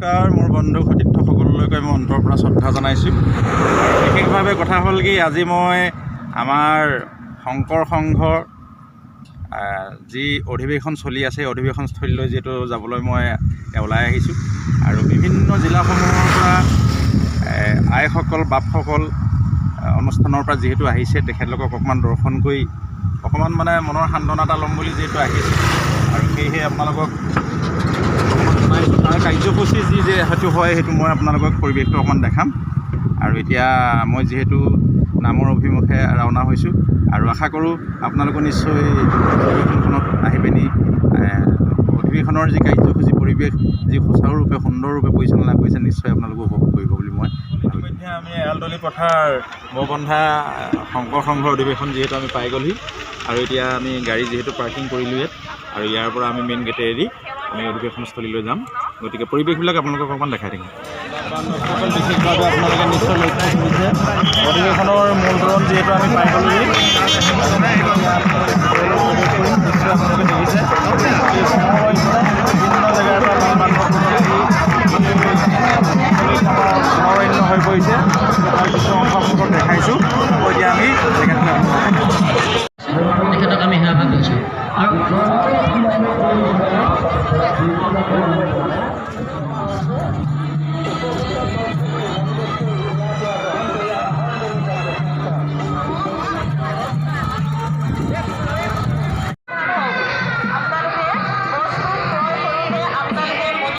নমস্কাৰ মোৰ বন্ধু সতীৰ্থ সকলোলৈকে মই অন্তৰৰ পৰা শ্ৰদ্ধা জনাইছোঁ। বিশেষভাৱে কথা হ'ল কি, আজি মই আমাৰ শংকৰ সংঘৰ যি অধিৱেশন চলি আছে, অধিৱেশনস্থলীলৈ যিহেতু যাবলৈ মই ওলাই আহিছোঁ আৰু বিভিন্ন জিলাসমূহৰ পৰা আইসকল বাপসকল অনুষ্ঠানৰ পৰা যিহেতু আহিছে, তেখেতলোকক অকণমান দৰ্শন কৰি অকণমান মানে মনৰ সান্তনা এটা ল'ম বুলি যিহেতু আহিছোঁ আৰু সেয়েহে আপোনালোকক তাৰ কাৰ্যসূচী যি হয়তো হয় সেইটো মই আপোনালোকক পৰিৱেশটো অকণমান দেখাম। আৰু এতিয়া মই যিহেতু নামৰ অভিমুখে ৰাওনা হৈছোঁ আৰু আশা কৰোঁ আপোনালোকে নিশ্চয় অধিৱেশনখনত আহি পিনি অধিৱেশনৰ যি কাৰ্যসূচী পৰিৱেশ যি সুচাৰুৰূপে সুন্দৰৰূপে পৰিচালনা কৰিছে, নিশ্চয় আপোনালোকে উপভোগ কৰিব বুলি মই ইতিমধ্যে আমি এৰালতলী পথাৰ বৰবন্ধা শংকৰ সংঘৰ অধিৱেশন যিহেতু আমি পাই গ'লহি আৰু এতিয়া আমি গাড়ী যিহেতু পাৰ্কিং কৰিলোঁ ইয়াত আৰু ইয়াৰ পৰা আমি মেইন গেটে এৰি আমি অধিৱেশনস্থলীলৈ যাম। গতিকে পৰিৱেশবিলাক আপোনালোকক অকণমান দেখাই থাকিম। বান্ধৱসকল বিশেষভাৱে আপোনালোকে নিশ্চয় লক্ষ্য কৰিছে অধিৱেশনৰ মূল ধৰণ যিহেতু আমি পাই গ'লোহি।